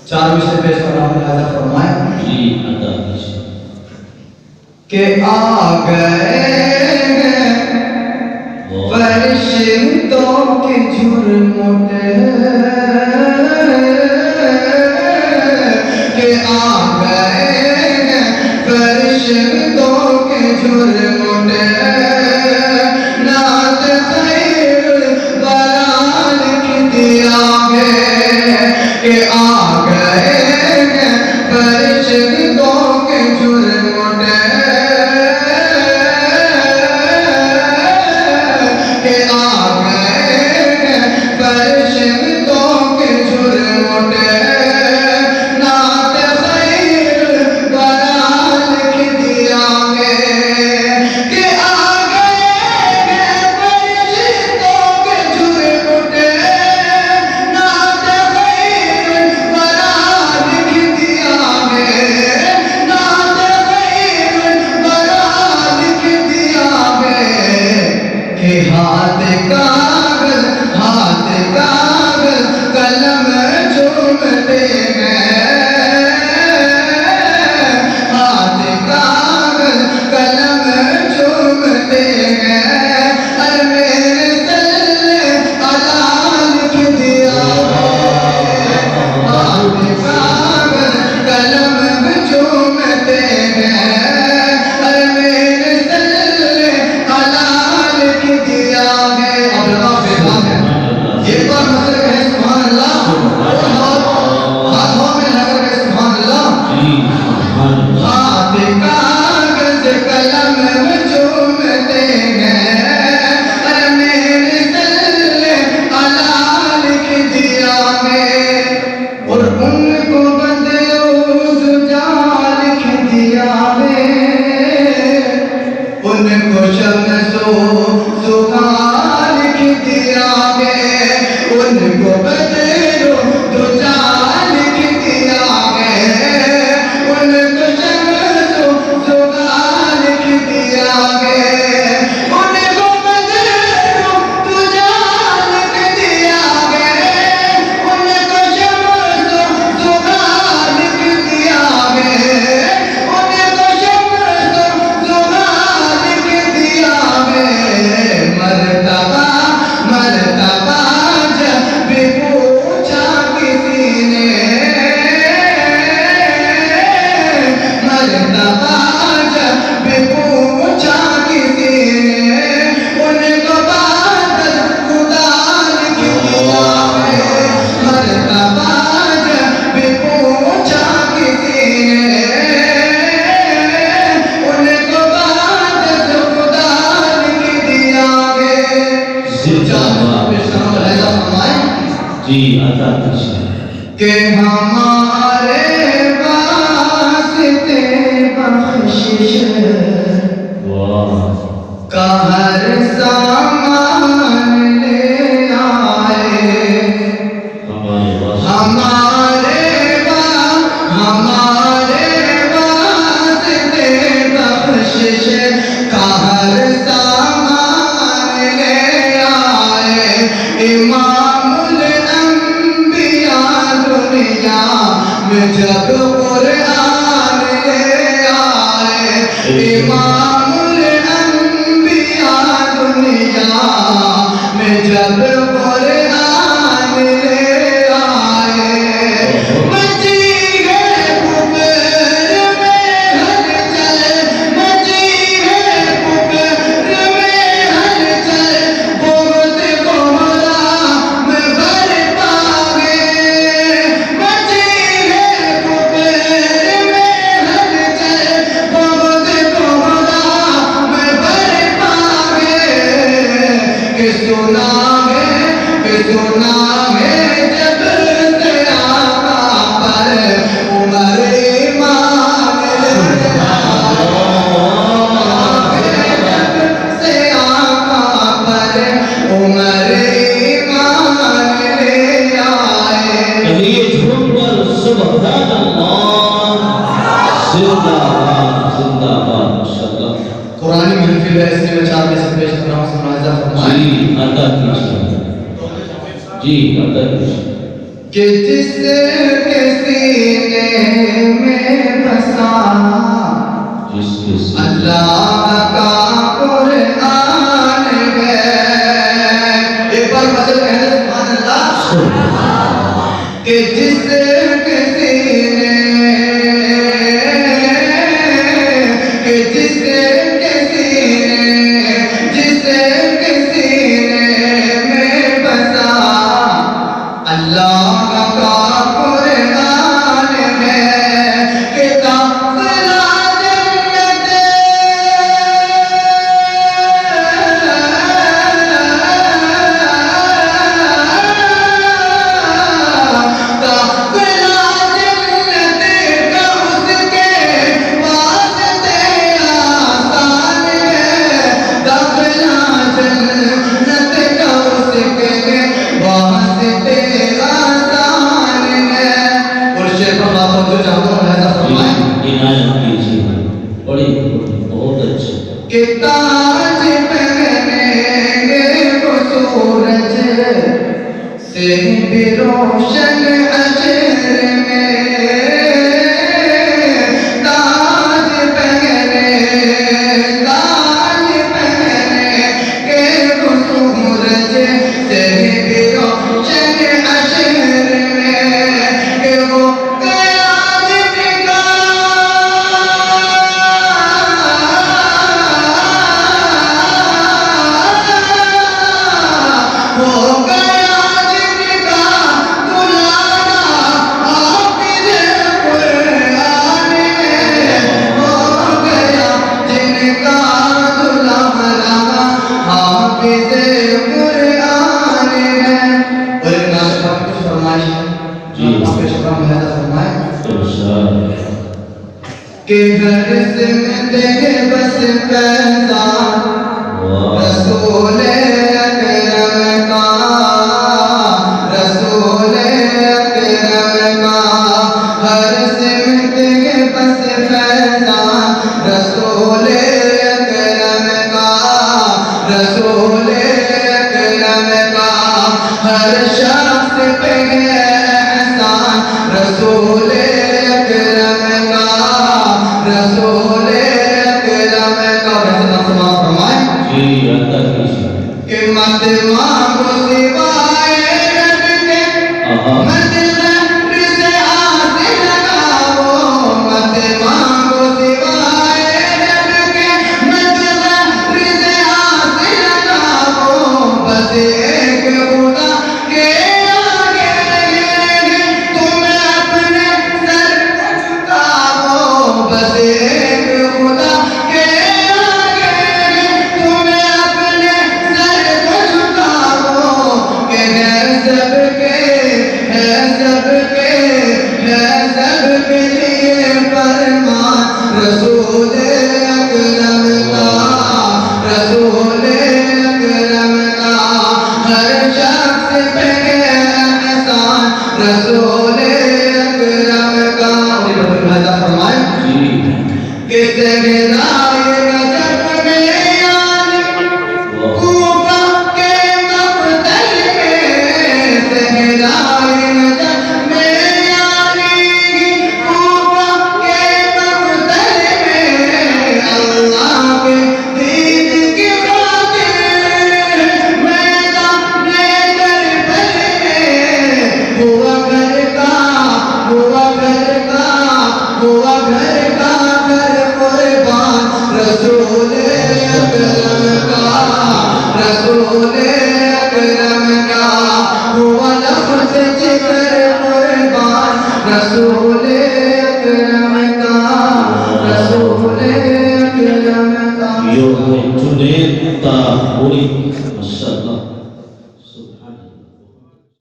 چار مشتے پیش کر رہا ہوں، لہذا فرمائیں جی عطا کیجیے کہ آ گئے فرشتوں کے جھرمٹے، کہ آ گئے فرشتوں کے جھرمٹے، نعت خیر الورا لکھ دیا ہے، کہ آ گئے فرشتوں کے جھرمٹے، کہ آ گئے فرشتوں کے جھرمٹے، نعت خیر الورا لکھ دیا ہے، کہ آ گئے فرشتوں کے جھرمٹے، نعت خیر الورا لکھ دیا ہے، نعت خیر الورا لکھ دیا ہے، کہ ہاتھ کاغذ قلم چومتے ہیں، ہاتھ کاغذ قلم چومتے ہیں، اور میرے صلی اللہ لکھ دیا ہے، ہاتھ کاغذ قلم چومتے ہیں، اور میرے صلی اللہ لکھ دیا ہے۔ اب اللہ بیدان ہے، ایک بار مطلب ہے سبحان اللہ، ہاتھوں میں لگا ہے سبحان اللہ، جی سبحان اللہ ہاتھ کاغذ قلم چومتے ہیں، اور میرے صلی اللہ لکھ دیا ہے، اور ان کو بدروز جا لکھ دیا ہے، ان کو شمس و ضحیٰ لکھ دیا ہے، ان کو بدر و دجا لکھ دیا ہے، ان کو شمس و ضحیٰ لکھ دیا ہے، ان کو بدر و دجا لکھ دیا ہے، ان کو شمس و ضحیٰ لکھ دیا ہے، ان کو شمس و ضحیٰ لکھ دیا ہے، مرتبہ مرتبہ جب پوچھا کسی نے، مرتبہ جب پوچھا کسی نے، ان کو بات خدا لکھ دیا ہے، مرتبہ جب پوچھا کسی نے، ان کو بات خدا لکھ دیا ہے۔ جی عطا کیجیے کہ ہمارے واسطے بخشش واہ کا ہر سامان لے آئے، ہمارے واسطے ہمارے واسطے بخشش کا ہر سامان لے آئے، امام الانبیاء دنیا میں جب قرآن لے آئے، امام الانبیاء دنیا میں جب قرآن لے آئے، مچی ہے پکر میں ہلچل، مچی ہے پکر میں ہلچل، بہت کوہرا میں برپا ہے، مچی ہے پکر میں ہلچل، بہت کوہرا میں برپا ہے، کہ سنا ہے جب سے آقا پر عمر ایمان لے آئے، جب سے آقا پر عمر ایمان لے آئے۔ کہیے جھوم پر سبحان اللہ، زندہ باد زندہ باد ماشاءاللہ۔ قرآن محفل ہے، اس میں 4 میں سے پیش کر رہا ہوں، سماعت فرمائیں جی عطا کیجیے جی عطا کیجیے کہ جس کے سے چاہتا ہوں لہذا فرمائیں عنایت کیجیے بڑی بہت اچھی کہ تاج پہنیں گے وہ سورج سے بھی روشن حشر میں تاج پہنیں گے وہ سورج سے بھی روشن حشر میں کہ وہ کہ ہر سمت بس پیدا رسول اکرم کا رسول اکرم کا ہر سمت بس پیدا رسول اکرم کا رسول اکرم کا ہر شخص پہ احسان رسول اکرم کا رسول اکرم کا ویسے سماعت فرمائیں جی اللہ کیجیے کہ مت مانگو سوائے رب کے مت غیر سے حاصل لگاؤ مت مانگو سوائے رب کے مت غیر سے حاصل لگاؤ بس ایک خدا کے آگے تم اپنے سر جھکاؤ بس ایک خدا کے آگے تم اپنے سر جھکاؤ کہ ہے سب کے لیے فرمان رسول اکرم کا رسول اکرم کا ہر شخص پہ احسان رسول اکرم کا لہذا فرمائیں کہ صحرائے نجف میں یعنی کوفہ کے مقتل میں صحرائے نجف میں یعنی کوفہ کے مقتل میں اللہ کے دین کی خاطر میدان کربل میں ہوا گھر کا گھر قربان رسول اکرم کا رسول اکرم کا ہوا لفظ ذکر قربان رسول اکرم کا رسول اکرم کا Yo me tuné ta uri